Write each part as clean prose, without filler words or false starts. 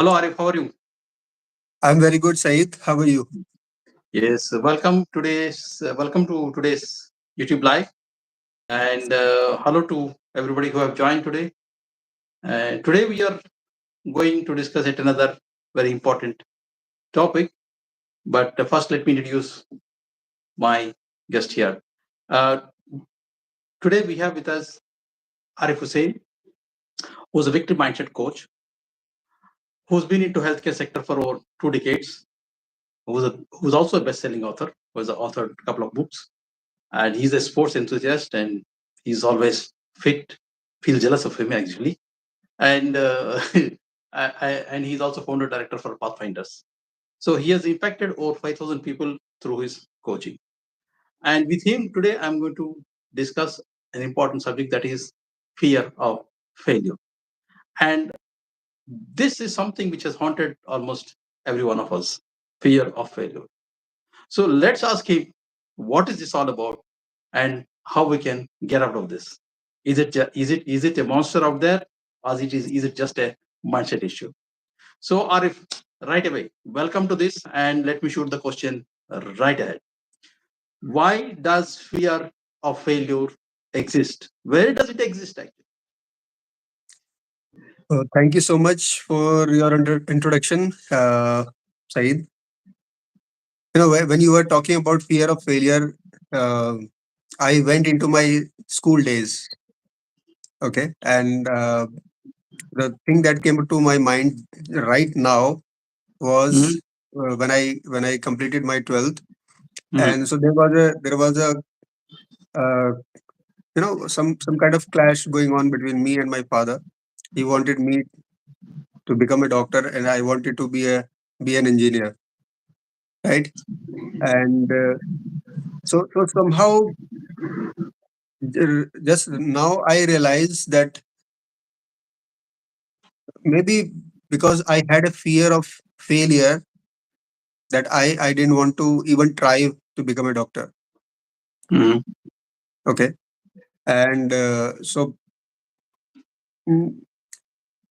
Hello, Arif. How are you? I'm very good, Saeed. How are you? Yes. Welcome to today's YouTube live, and hello to everybody who have joined today. Today we are going to discuss yet another very important topic. But first, let me introduce my guest here. Uh, Today we have with us Arif Hussain, who's a victim mindset coach, who's been into healthcare sector for over 2 decades, who's also a best-selling author, who has authored a couple of books, and he's a sports enthusiast, and he's always fit. Feel jealous of him actually, and and he's also founder director for Pathfinders. So he has impacted over 5,000 people through his coaching. And with him today, I'm going to discuss an important subject, that is fear of failure. And this is something which has haunted almost every one of us: fear of failure. So let's ask him, what is this all about, and how we can get out of this? Is it a monster out there, or is it just a mindset issue? So Arif, right away, welcome to this, and let me shoot the question right ahead. Why does fear of failure exist? Where does it exist actually? Thank you so much for your introduction, Saeed. When you were talking about fear of failure, uh, I went into my school days. Okay, and the thing that came to my mind right now Mhm, was when I completed my 12th, mhm, and so there was a uh, some kind of clash going on between me and my father. He wanted me to become a doctor, and I wanted to be an engineer, right? And so somehow just now I realize that maybe because I had a fear of failure, that I didn't want to even try to become a doctor. mhm, Okay, and mm,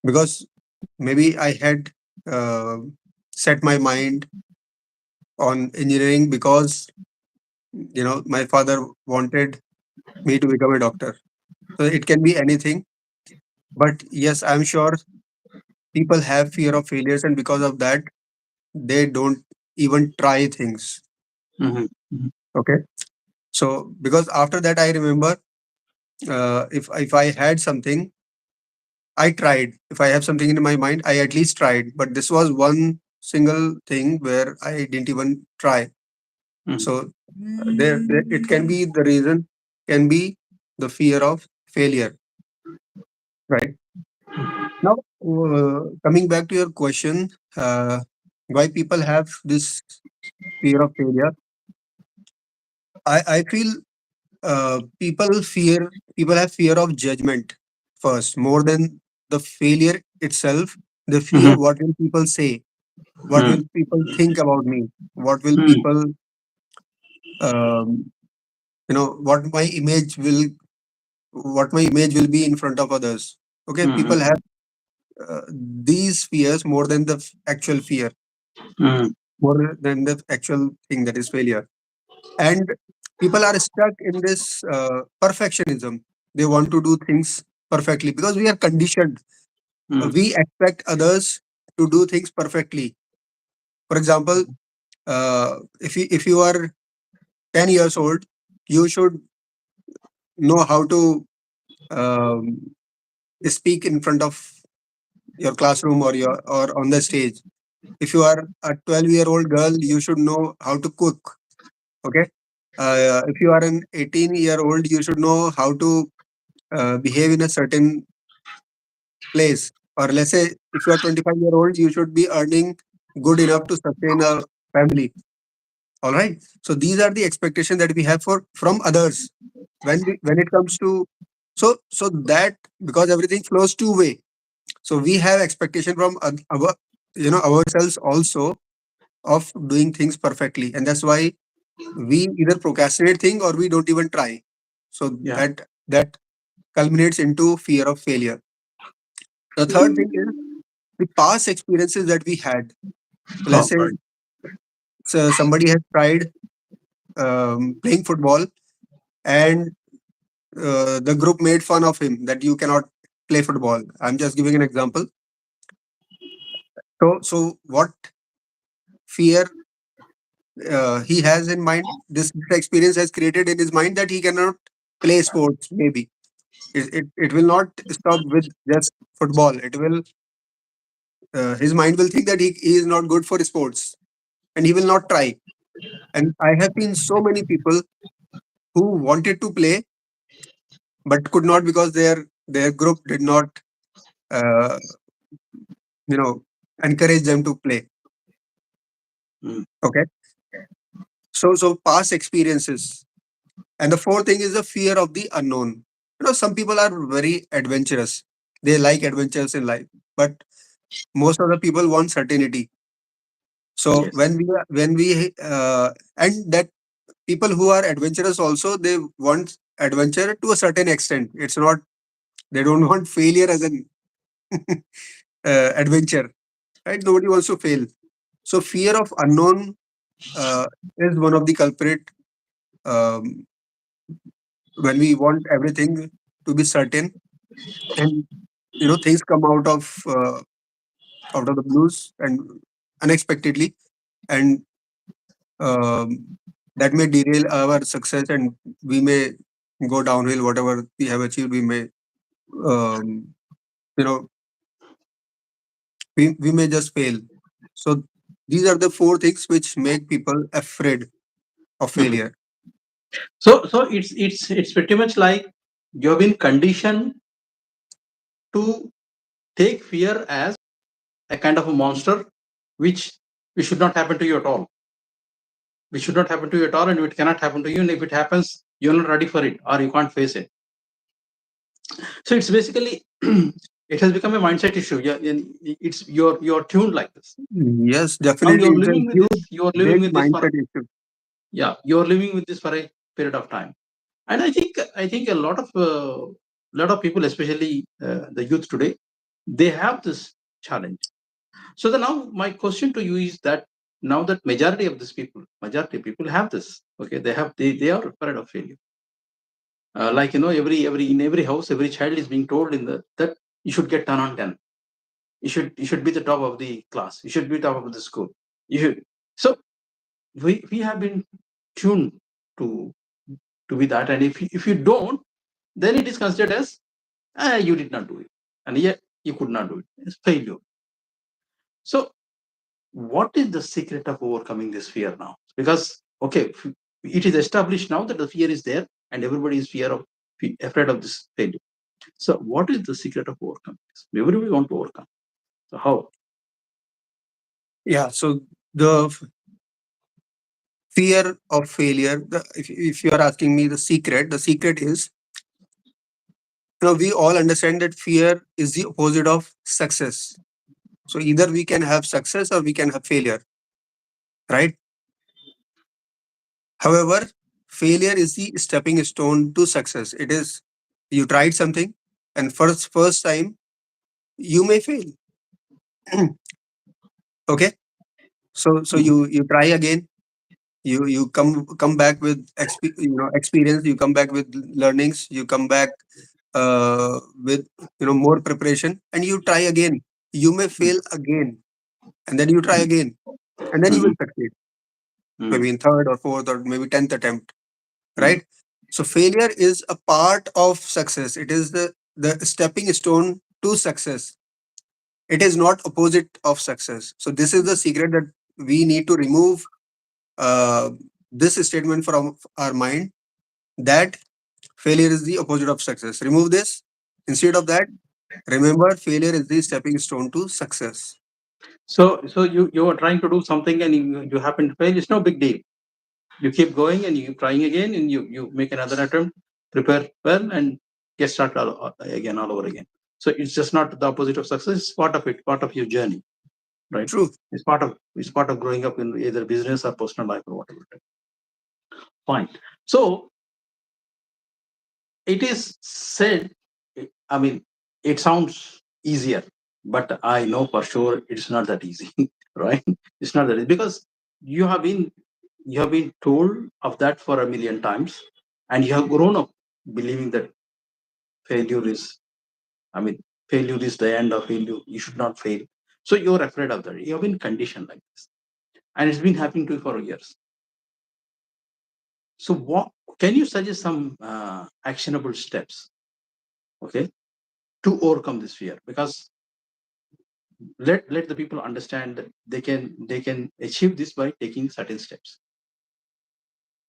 because maybe I had uh, set my mind on engineering because my father wanted me to become a doctor. So it can be anything, but yes, I'm sure people have fear of failures, and because of that they don't even try things. mhm, mhm, Okay, so because after that I remember, if I had something, I tried. If I have something in my mind, I at least tried, but this was one single thing where I didn't even try. mhm. So there it can be, the reason can be the fear of failure, right? Now, coming back to your question, why people have this fear of failure, I feel people have fear of judgment first, more than the failure itself. They fear, Mhm, what will people say, what mhm, will people think about me, what will mhm, people um, what my image will be in front of others. Okay, mhm, people have these fears more than the actual fear, mhm, more than the actual thing, that is failure. And people are stuck in this perfectionism. They want to do things perfectly because we are conditioned. mhm, We expect others to do things perfectly. For example, if you are 10 years old, you should know how to um, speak in front of your classroom or on the stage. If you are a 12-year-old girl, you should know how to cook. Okay, if you are an 18-year-old, you should know how to behave in a certain place. Or let's say if you are 25-year-old, you should be earning good enough to sustain a family. All right, so these are the expectations that we have for from others when it comes to, so that, because everything flows two way, so we have expectation from our ourselves also, of doing things perfectly, and that's why we either procrastinate thing or we don't even try. So yeah. that culminates into fear of failure. The third thing is the past experiences that we had. So let's Oh, say, right. somebody has tried playing football, and the group made fun of him that you cannot play football. I'm just giving an example. So what fear he has in mind, this experience has created in his mind that he cannot play sports. Maybe it will not stop with just football. It will his mind will think that he is not good for sports, and he will not try. And I have seen so many people who wanted to play but could not because their group did not uh, you know encourage them to play. Mm. Okay, so past experiences. And the fourth thing is the fear of the unknown. Some people are very adventurous. They like adventures in life, but most of the people want certainty. So Yes. when we and that people who are adventurous also, they want adventure to a certain extent. It's not, they don't want failure as an adventure, right? Nobody wants to fail. So fear of unknown uh, is one of the culprit. Um, when we want everything to be certain, and things come out of the blues and unexpectedly, and um, that may derail our success, and we may go downhill. Whatever we have achieved, we may um, you know we may just fail. So these are the four things which make people afraid of Mhm. failure. So it's pretty much like you've been conditioned to take fear as a kind of a monster, which should not happen to you at all. Which should not happen to you at all, and it cannot happen to you. And if it happens, you're not ready for it, or you can't face it. So it's basically it has become a mindset issue. Yeah, and it's you're tuned like this. Yes, Now definitely, you're it's a living with this. huge You're living big with this for, mindset issue. yeah. You're living with this for a period of time. And I think a lot of people, especially the youth today, they have this challenge. So now my question to you is that now that majority of people have this. Okay, they are afraid of failure. Like every in every house, every child is being told in the that you should get 10 on 10. You should be the top of the class. You should be top of the school. You should. So we have been tuned to be that, and if you don't, then it is considered as you did not do it, and yet you could not do it. It's failure. So what is the secret of overcoming this fear now? Because okay, it is established now that the fear is there, and everybody is afraid of this failure. So what is the secret of overcoming this? Everybody want to overcome. So how? Yeah. So the fear of failure. If you are asking me the secret is, we all understand that fear is the opposite of success. So either we can have success or we can have failure, right? However, failure is the stepping stone to success. It is, you tried something, and first time you may fail. Okay, so Mhm. you try again. You come back with experience. You come back with learnings. You come back with more preparation, and you try again. You may fail again, and then you try again, and then you Mhm. will succeed, Mhm. maybe in third or fourth or maybe 10th attempt, Mhm. right? So failure is a part of success. It is the stepping stone to success. It is not opposite of success. So this is the secret that we need to remove uh, this statement from our mind, that failure is the opposite of success. Remove this. Instead of that, remember, failure is the stepping stone to success. So you are trying to do something and you happen to fail. It's no big deal. You keep going and you keep trying again, and you make another attempt, prepare well, and get started again all over again. So it's just not the opposite of success. It's part of it, part of your journey, right? True. It's part of growing up in either business or personal life or whatever. Fine. So it is said. I mean, it sounds easier. but I know for sure it's not that easy, right? It's not that easy because you have been you have been told of that for a million times, and you have grown up believing that failure is, I mean, failure is the end of failure. You should not fail. So you're afraid of that. You have been conditioned like this, and it's been happening to you for years. So what can you suggest some actionable steps, okay, to overcome this fear? Because let the people understand that they can achieve this by taking certain steps.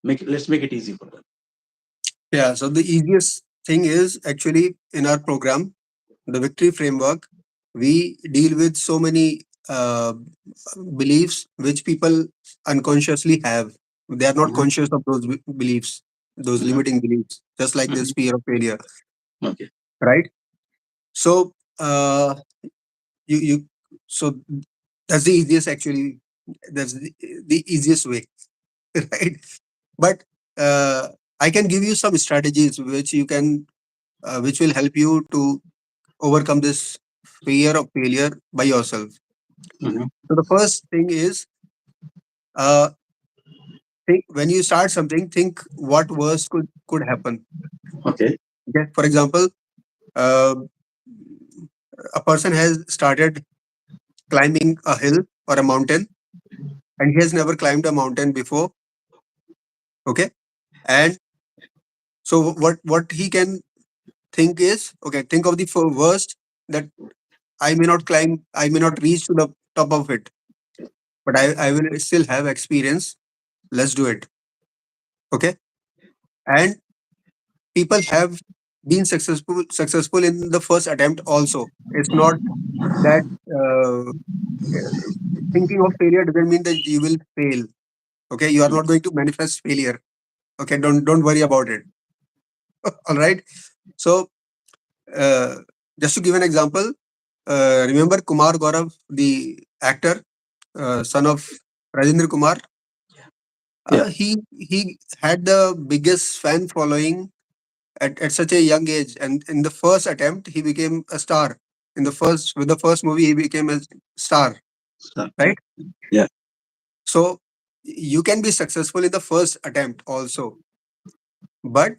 Let's make it easy for them. Yeah. So the easiest thing is actually in our program, the victory framework, we deal with so many beliefs which people unconsciously have. They are not Mhm, conscious of those beliefs, those mhm, limiting beliefs, just like this mhm. fear of failure, Okay. right? So you so that's the easiest actually. That's the easiest way, right? But uh, I can give you some strategies which you can which will help you to overcome this fear of failure by yourself. Mhm. So the first thing is, uh, think when you start something, think what worst could happen. Okay. Okay? For example, uh, a person has started climbing a hill or a mountain, and he has never climbed a mountain before. Okay, and so what he can think is, okay, think of the worst, that I may not climb, I may not reach to the top of it, but I will still have experience. Let's do it. Okay, and people have been successful in the first attempt also. It's not that thinking of failure doesn't mean that you will fail. Okay, you are Mhm. not going to manifest failure. Okay, don't worry about it. All right. So uh, just to give an example, remember Kumar Gaurav, the actor, son of Rajendra Kumar. Yeah. He had the biggest fan following at such a young age, and in the first attempt he became a star. In the first with the first movie he became a star, So, right? yeah. So you can be successful in the first attempt also, but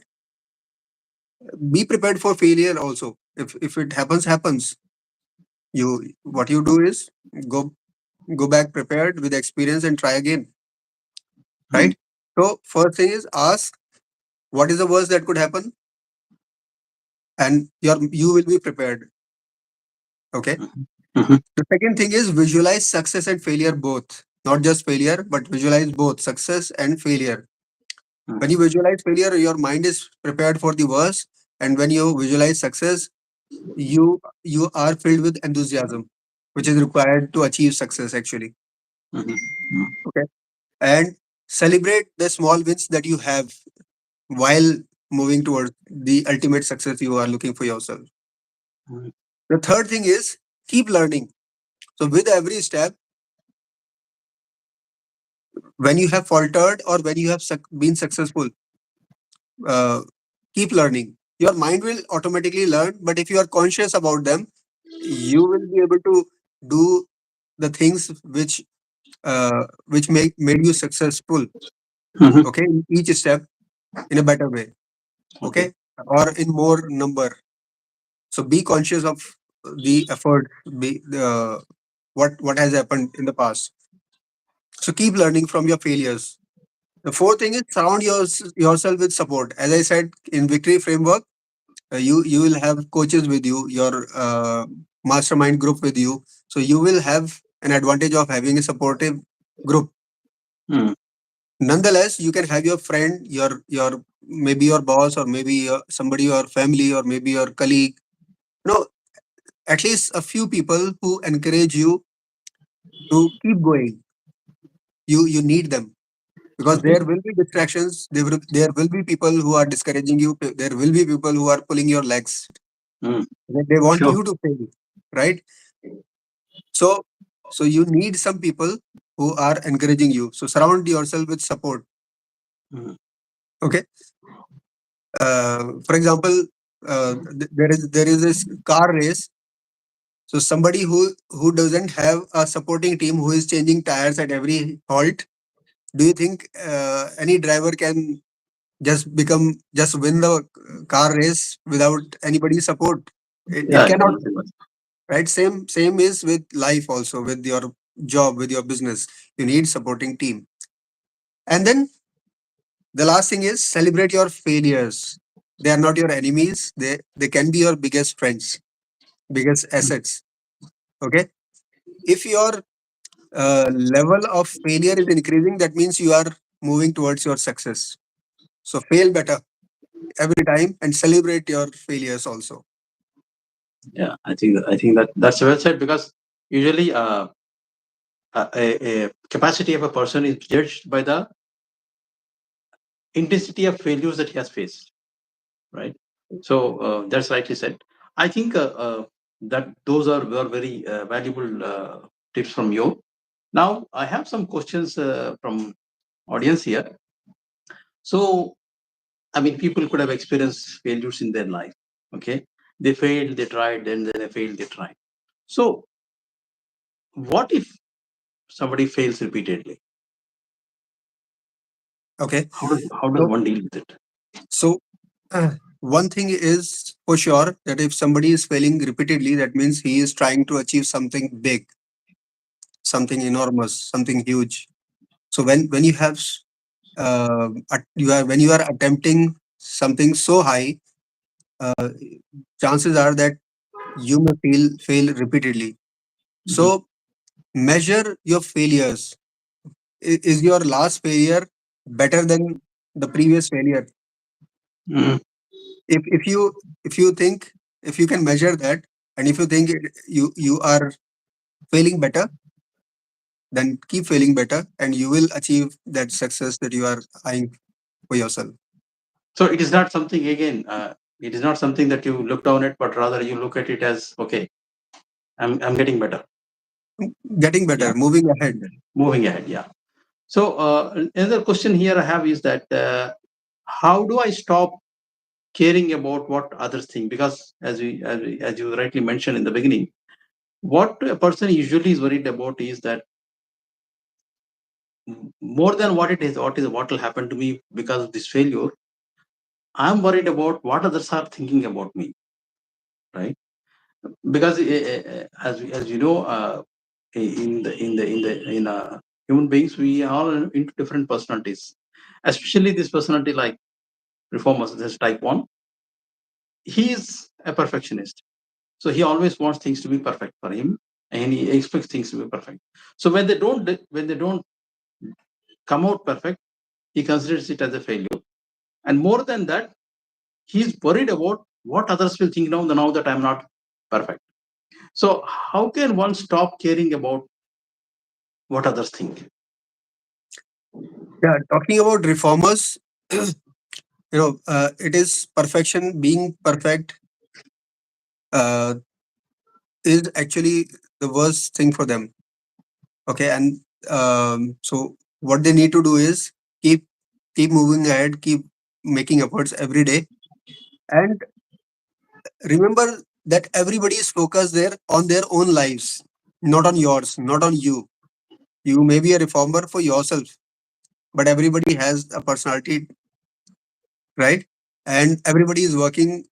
be prepared for failure also. If it happens, you what you do is go go back prepared with experience and try again, Mhm, right? So first thing is ask what is the worst that could happen, and you will be prepared. Okay. mhm, mhm, The second thing is visualize success and failure both. Not just failure, but visualize both success and failure. When mhm, you visualize failure, your mind is prepared for the worst. And when you visualize success, you are filled with enthusiasm, which is required to achieve success actually. mhm, mhm, Okay. And celebrate the small wins that you have while moving towards the ultimate success you are looking for yourself. mhm, The third thing is keep learning. So with every step, when you have faltered or when you have been successful, uh, keep learning. Your mind will automatically learn, but if you are conscious about them, you will be able to do the things which make made you successful. mhm. Okay, in each step in a better way. Okay. Okay, or in more number. So be conscious of the effort, be the what has happened in the past. So keep learning from your failures. The fourth thing is surround yourself with support. As I said in Victory Framework, you will have coaches with you, your mastermind group with you. So you will have an advantage of having a supportive group. Mhm, Nonetheless, you can have your friend, your maybe your boss, or maybe somebody, your family, or maybe your colleague. No, at least a few people who encourage you to keep going. You need them because okay. there will be distractions. There will be people who are discouraging you. There will be people who are pulling your legs. Mhm. They want Sure. you to fail, right? So so you need some people who are encouraging you. So surround yourself with support. Mhm, Okay. For example, there is this car race. So somebody who doesn't have a supporting team who is changing tires at every halt, do you think any driver can just win the car race without anybody's support? It Yeah, it cannot, cannot be much. right? Same is with life also, with your job, with your business. You need supporting team. And then the last thing is celebrate your failures. They are not your enemies. They can be your biggest friends, biggest assets. Okay. If your level of failure is increasing, that means you are moving towards your success. So fail better every time and celebrate your failures also. Yeah, I think that's well said, because usually a capacity of a person is judged by the intensity of failures that he has faced, right? So that's rightly said. I think that those were very valuable tips from you. Now I have some questions from audience here. So I mean, people could have experienced failures in their life. Okay, they failed, they tried, then they failed, they tried. So what if somebody fails repeatedly? Okay. How does So one deal with it? so one thing is for sure that if somebody is failing repeatedly, that means he is trying to achieve something big, something enormous, something huge. So when you have you are when you are attempting something so high, uh, chances are that you may fail repeatedly. Mhm. So measure your failures. Is your last failure better than the previous failure? Mhm. If you think, if you can measure that, and if you think you are failing better, then keep failing better, and you will achieve that success that you are eyeing for yourself. So it is not something, again. It is not something that you look down at, but rather you look at it as, okay, I'm getting better. Getting Yeah, better, moving ahead. moving ahead. Yeah. So another question here I have is that how do I stop caring about what others think? Because as you rightly mentioned in the beginning, what a person usually is worried about is that more than what will happen to me because of this failure, I'm worried about what others are thinking about me, right? Because as you know, in human beings, we are all into different personalities, especially this personality like reformers, this type one. He is a perfectionist, so he always wants things to be perfect for him, and he expects things to be perfect. So when they don't come out perfect, he considers it as a failure. And more than that, he's worried about what others will think now that I'm not perfect. So how can one stop caring about what others think? Yeah, talking about reformers, it is perfection. Being perfect uh, is actually the worst thing for them. Okay, and so what they need to do is keep keep moving ahead, keep making efforts every day, and remember that everybody is focused there on their own lives, not on yours, not on you. You may be a reformer for yourself, but everybody has a personality, right? And everybody is working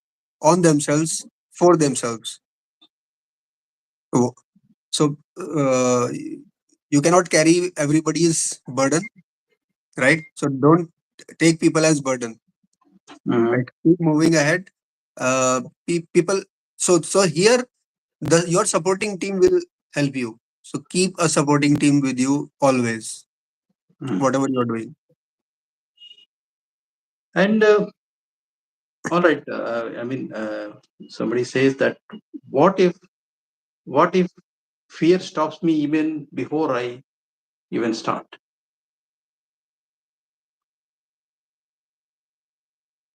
on themselves for themselves. So, so you cannot carry everybody's burden, right? So don't take people as burden, Mhm. right? Keep moving ahead. People. So here, your supporting team will help you. So keep a supporting team with you always, Mhm. whatever you're doing. And all right, I mean, somebody says that what if what if fear stops me even before I even start?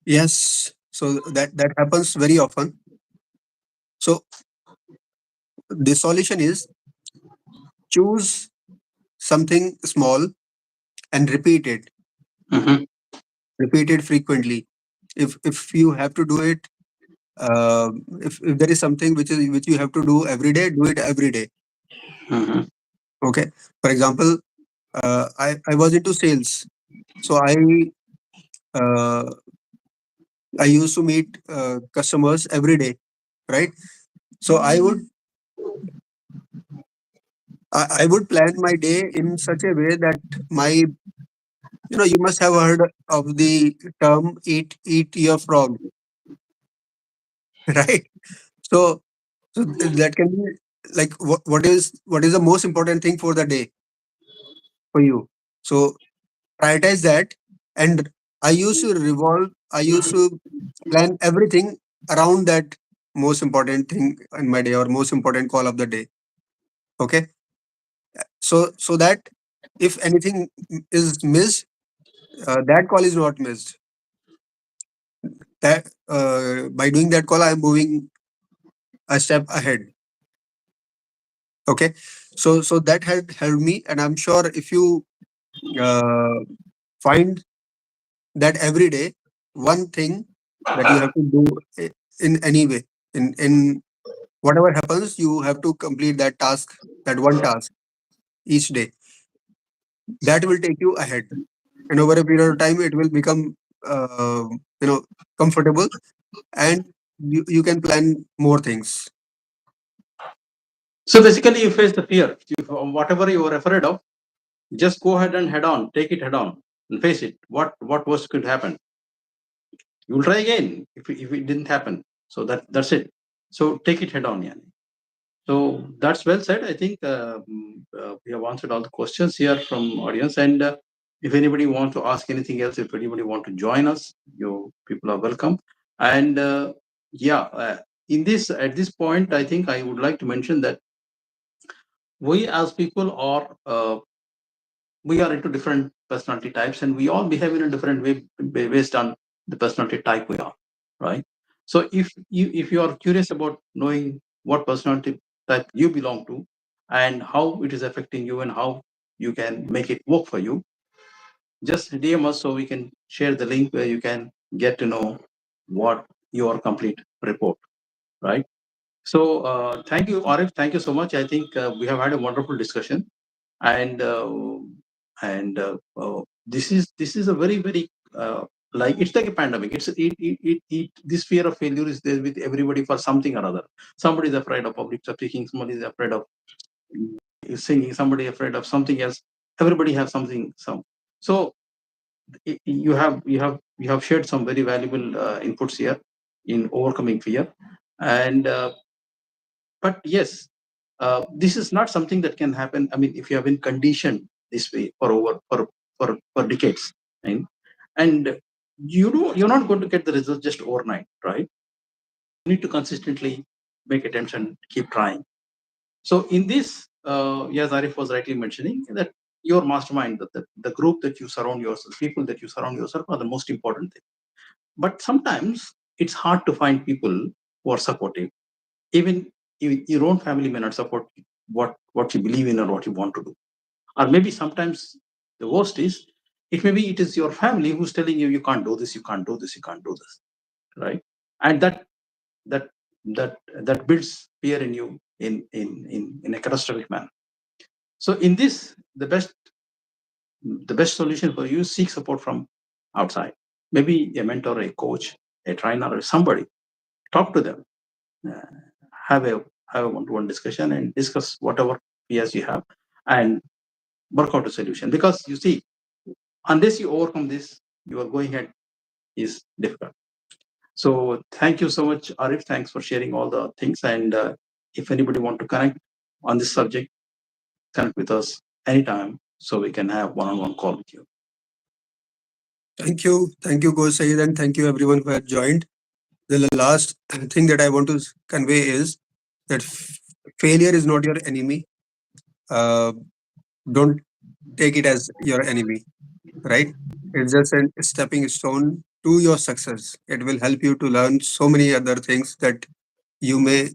Yes. So that happens very often. So the solution is choose something small and repeat it. Mhm. Repeat it frequently. If you have to do it uh, if there is something which you have to do every day, do it every day. Mhm. Okay. For example, I was into sales, so uh, I used to meet customers every day, right? So I would plan my day in such a way that my, you must have heard of the term eat your frog, right? So that can be like what is the most important thing for the day for you. So prioritize that, and I used to plan everything around that most important thing in my day or most important call of the day. Okay, so that if anything is missed, that call is not missed. That by doing that call, I am moving a step ahead. Okay, so that had helped me, and I'm sure if you uh, find that every day one thing that you have to do in any way, in whatever happens, you have to complete that one task each day. That will take you ahead, and over a period of time, it will become uh, you know comfortable, and you can plan more things. So basically, you face the fear. Whatever you were afraid of, just go ahead and head on. Take it head on and face it. What worst could happen? You will try again if it didn't happen. So that's it. So take it head on, yeah. So that's well said. I think we have answered all the questions here from audience. And if anybody wants to ask anything else, if anybody want to join us, you people are welcome. And yeah, in this at this point, I think I would like to mention that we as people are we are into different personality types, and we all behave in a different way based on the personality type we are, right? So if you are curious about knowing what personality type you belong to and how it is affecting you and how you can make it work for you, just DM us so we can share the link where you can get to know what your complete report, right? So thank you, Arif. Thank you so much. I think we have had a wonderful discussion, and this is a very like it's like a pandemic. This fear of failure is there with everybody for something or other. Somebody is afraid of public speaking. Somebody is afraid of singing. Somebody afraid of something else. Everybody has something. So you have shared some very valuable inputs here in overcoming fear, and but yes, this is not something that can happen. I mean, if you have been conditioned this way for over for decades, right? And you're not going to get the results just overnight, right? You need to consistently make attempts and keep trying. So in this, yes, Arif was rightly mentioning that your mastermind, the group that you surround yourself, people that you surround yourself are the most important thing. But sometimes it's hard to find people who are supportive. Even your own family may not support what you believe in or what you want to do. Or maybe sometimes the worst is it is your family who's telling you can't do this, you can't do this, you can't do this, right? And that that builds fear in you in a catastrophic manner. So in this, the best solution for you is seek support from outside. Maybe a mentor, a coach, a trainer, or somebody. Talk to them. Uh, have a have a one-to-one discussion and discuss whatever fears you have and work out a solution. Because you see, unless you overcome this, your going ahead is difficult. So thank you so much, Arif. Thanks for sharing all the things. And if anybody want to connect on this subject, connect with us anytime so we can have one-on-one call with you. Thank you, Go Sayed, and thank you everyone who had joined. The last thing that I want to convey is that failure is not your enemy. Uh, don't take it as your enemy, right? It's just a stepping stone to your success. It will help you to learn so many other things that you may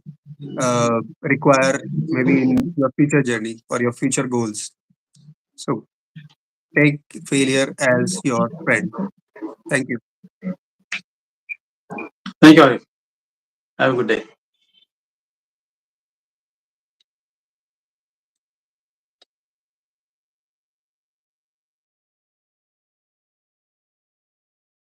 require maybe in your future journey or your future goals. So take failure as your friend. Thank you. Thank you, Arif. Have a good day.